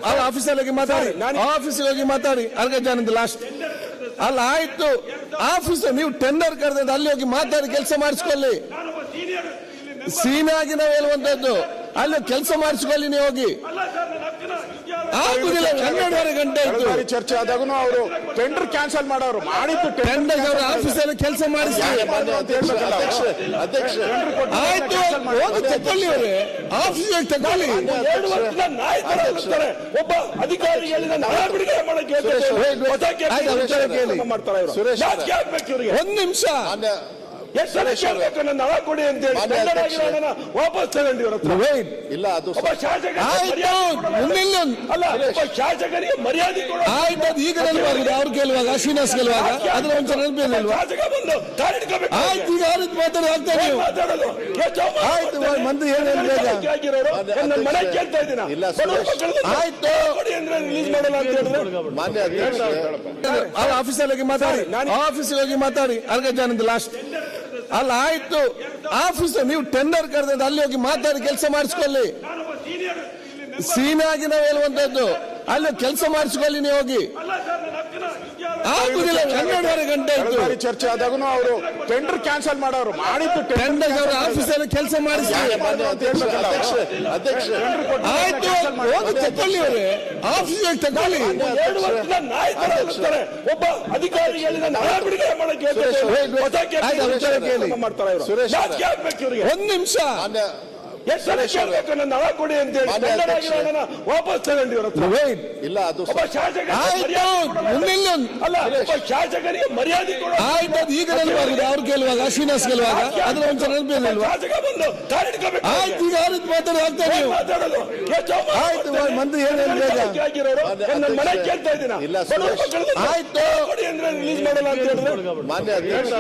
ಅಲ್ಲ ಆಫೀಸಲ್ಲಿ ಹೋಗಿ ಮಾತಾಡಿ, ಆಫೀಸಿಗೆ ಹೋಗಿ ಮಾತಾಡಿ. ಅರ್ಗಜಾನಂದ್ ಲಾಸ್ಟ್ ಅಲ್ಲ ಆಯ್ತು, ಆಫೀಸ್ ನೀವು ಟೆಂಡರ್ ಕರೆದ ಅಲ್ಲಿ ಹೋಗಿ ಮಾತಾಡಿ ಕೆಲಸ ಮಾಡಿಸ್ಕೊಳ್ಳಿ. ಸೀನಿಯರ್ ಆಗಿ ನಾವು ಹೇಳುವಂತದ್ದು ಅಲ್ಲಿ ಕೆಲಸ ಮಾಡಿಸ್ಕೊಳ್ಳಿ. ನೀವು ಹೋಗಿ ಆಗುದಿಲ್ಲ. 12:30 ಗಂಟೆ ಆಯ್ತು ಚರ್ಚೆ ಆದಾಗೂ ಅವರು ಟೆಂಡರ್ ಕ್ಯಾನ್ಸಲ್ ಮಾಡೋರು ಮಾಡಿದ್ದು ಟೆಂಡರ್ ಅವರ ಆಫೀಸಲ್ಲಿ ಕೆಲಸ ಮಾಡಿಸಿ. ಆಯ್ತು ಹೋಗಿ ತಗೊಳ್ಳಿ, ಅವರೇ ಆಫೀಸಿಗೆ ತಗೊಳ್ಳಿ. ಒಬ್ಬ ಅಧಿಕಾರಿ ಒಂದ್ ನಿಮಿಷ ಎಷ್ಟು ಸಲ ಕೇಳಬೇಕು ನನ್ನ ಹಣ ಕೊಡಿ ಅಂತ ಹೇಳಿ ವಾಪಸ್ ತಗೊಂಡು ಇಲ್ಲ. ಅದು ಅಲ್ಲ, ಶಾಸಕರಿಗೆ ಮರ್ಯಾದೆ ಆಯ್ತು. ಅದು ಈಗ ನೆನಪಾಗಿದೆ ಅವ್ರು ಕೇಳುವಾಗ, ಶ್ರೀನಿವಾಸ್ ಕೇಳುವಾಗ ಅದ್ರ ಒಂದ್ಸಲ ನೆನಪಿರಲಿಲ್ವಾ? ಆಯ್ತು, ಈಗ ಅವ್ರ ಮಾತಾಡಿ ಆಗ್ತದೆ. ಆಯ್ತು ಮಂದಿ ನನ್ನ ಮನೆ ಕೇಳ್ತಾ ಇದ್ದೀನ. ಆಯ್ತು ರಿಲೀಸ್ ಮಾಡಲ್ಲ ಅಂತ ಹೇಳಿದ್ರೆ ಮಾನ್ಯ ಅಧ್ಯಕ್ಷ ಆಫೀಸಲ್ಲಿ ಹೋಗಿ ಮಾತಾಡಿ, ಆಫೀಸಿಗೆ ಹೋಗಿ ಮಾತಾಡಿ. ಅರ್ಗಜಾನಂದ್ ಲಾಸ್ಟ್ ಅಲ್ಲ ಆಯ್ತು, ಆಫೀಸ್ ನೀವು ಟೆಂಡರ್ ಕರೆದ ಅಲ್ಲಿ ಹೋಗಿ ಮಾತಾಡಿ ಕೆಲಸ ಮಾಡಿಸ್ಕೊಳ್ಳಿ. ಸೀನಿಯರ್ ಆಗಿ ನಾವು ಹೇಳುವಂತದ್ದು ಅಲ್ಲಿ ಕೆಲಸ ಮಾಡಿಸ್ಕೊಳ್ಳಿ. ನೀವು ಹೋಗಿ ಆಗುದಿಲ್ಲ. 12:30 ಗಂಟೆ ಆಯ್ತು ಚರ್ಚೆ ಆದಾಗೂ ಅವರು ಟೆಂಡರ್ ಕ್ಯಾನ್ಸಲ್ ಮಾಡೋರು ಮಾಡಿದ್ದು ಟೆಂಡರ್ ಅವರ ಆಫೀಸಲ್ಲಿ ಕೆಲಸ ಮಾಡಿಸಿ. ಅಧ್ಯಕ್ಷ ಆಯ್ತು ಹೋಗಿ ತಗೊಳ್ಳಿ, ಅವರೇ ಆಫೀಸಿಗೆ ತಗೊಳ್ಳಿ. ಒಬ್ಬ ಅಧಿಕಾರಿ ಒಂದ್ ನಿಮಿಷ ಎಷ್ಟು ಸಲ ಕೇಳಬೇಕು ನನ್ನ ಹಣ ಕೊಡಿ ಅಂತ ಹೇಳಿ ವಾಪಸ್ ತಗೊಂಡು ಇಲ್ಲ. ಅದು ಅಲ್ಲ, ಶಾಸಕರಿಗೆ ಮರ್ಯಾದೆ ಆಯ್ತು. ಅದು ಈಗ ನೆನಪಾಗಿದೆ ಅವ್ರು ಕೇಳುವಾಗ, ಶ್ರೀನಿವಾಸ್ ಕೇಳುವಾಗ ಅದ್ರ ಒಂದ್ಸಲ ನೆನಪಿರಲಿಲ್ವಾ? ಆಯ್ತು, ಈಗ ಅವ್ರ ಮಾತಾಡಿ ಆಗ್ತದೆ. ಆಯ್ತು ಮಂದಿ ನನ್ನ ಮನೆ ಕೇಳ್ತಾ ಇದ್ದೀನ. ಆಯ್ತು ರಿಲೀಸ್ ಮಾಡಲ್ಲ ಅಂತ ಹೇಳಿದ್ರೆ ಮಾನ್ಯ ಅಧ್ಯಕ್ಷ